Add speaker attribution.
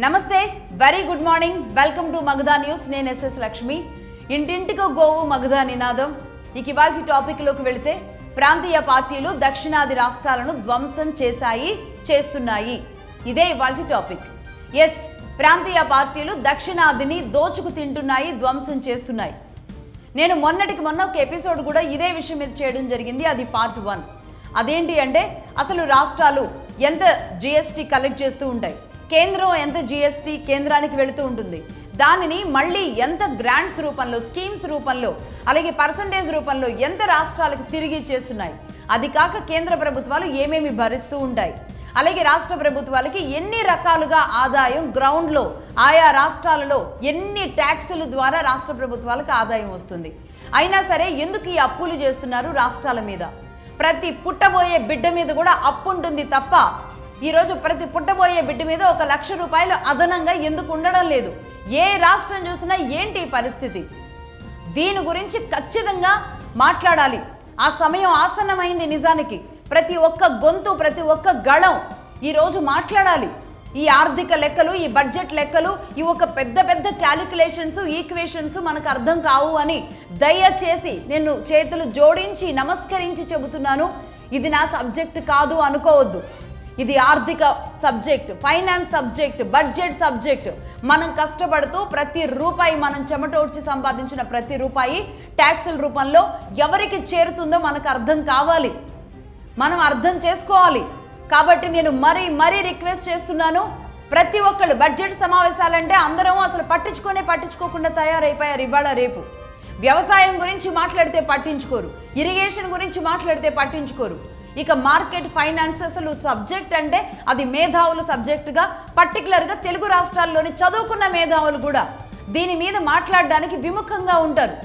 Speaker 1: నమస్తే, very good morning. Welcome to Magadha news. నేను SS Lakshmi. ఇంటింటికో గోవు మగధా నినాదం. ఇవాల్టి టాపిక్లోకి వెళితే, ప్రాంతీయ పార్టీలు దక్షిణాది రాష్ట్రాలను ధ్వంసం చేస్తున్నాయి. ఇదే ఇవాల్టి టాపిక్. ఎస్, ప్రాంతీయ పార్టీలు దక్షిణాదిని దోచుకు తింటున్నాయి, ధ్వంసం చేస్తున్నాయి. నేను మొన్న ఒక ఎపిసోడ్ కూడా ఇదే విషయం మీద చేయడం జరిగింది. అది పార్ట్ 1. అదేంటి అంటే, అసలు రాష్ట్రాలు ఎంత జిఎస్టీ కలెక్ట్ చేస్తూ ఉంటాయి, కేంద్రం ఎంత జిఎస్టీ కేంద్రానికి వెళుతూ ఉంటుంది, దానిని మళ్ళీ ఎంత గ్రాంట్స్ రూపంలో, స్కీమ్స్ రూపంలో, అలాగే పర్సంటేజ్ రూపంలో ఎంత రాష్ట్రాలకు తిరిగి ఇచ్చేస్తున్నాయి. అది కాక కేంద్ర ప్రభుత్వాలు ఏమేమి భరిస్తూ ఉంటాయి, అలాగే రాష్ట్ర ప్రభుత్వాలకి ఎన్ని రకాలుగా ఆదాయం గ్రౌండ్లో ఆయా రాష్ట్రాలలో ఎన్ని ట్యాక్సుల ద్వారా రాష్ట్ర ప్రభుత్వాలకు ఆదాయం వస్తుంది. అయినా సరే ఎందుకు ఈ అప్పులు చేస్తున్నారు రాష్ట్రాల మీద? ప్రతి పుట్టబోయే బిడ్డ మీద కూడా అప్పు ఉంటుంది తప్ప, ఈరోజు ప్రతి పుట్టబోయే బిడ్డ మీద 1 లక్ష రూపాయలు అదనంగా ఎందుకు ఉండడం లేదు? ఏ రాష్ట్రం చూసినా ఏంటి పరిస్థితి? దీని గురించి ఖచ్చితంగా మాట్లాడాలి. ఆ సమయం ఆసన్నమైంది. నిజానికి ప్రతి ఒక్క గొంతు, ప్రతి ఒక్క గళం ఈరోజు మాట్లాడాలి. ఈ ఆర్థిక లెక్కలు, ఈ బడ్జెట్ లెక్కలు, ఈ ఒక పెద్ద క్యాలిక్యులేషన్స్, ఈక్వేషన్స్ మనకు అర్థం కావు అని దయచేసి నేను చేతులు జోడించి నమస్కరించి చెబుతున్నాను. ఇది నా సబ్జెక్ట్ కాదు అనుకోవద్దు. ఇది ఆర్థిక subject, finance subject, budget subject. మనం కష్టపడుతూ ప్రతి రూపాయి, మనం చెమటోడ్చి సంపాదించిన ప్రతి రూపాయి ట్యాక్సుల రూపంలో ఎవరికి చేరుతుందో మనకు అర్థం కావాలి, మనం అర్థం చేసుకోవాలి. కాబట్టి నేను మరీ రిక్వెస్ట్ చేస్తున్నాను. ప్రతి ఒక్కళ్ళు బడ్జెట్ సమావేశాలంటే అందరం అసలు పట్టించుకోకుండా తయారైపోయారు. ఇవాళ రేపు వ్యవసాయం గురించి మాట్లాడితే పట్టించుకోరు, ఇరిగేషన్ గురించి మాట్లాడితే పట్టించుకోరు. ఇక మార్కెట్ ఫైనాన్స్ అసలు సబ్జెక్ట్ అంటే అది మేధావుల సబ్జెక్టుగా, పర్టికులర్గా తెలుగు రాష్ట్రాల్లోని చదువుకున్న మేధావులు కూడా దీని మీద మాట్లాడడానికి విముఖంగా ఉంటారు.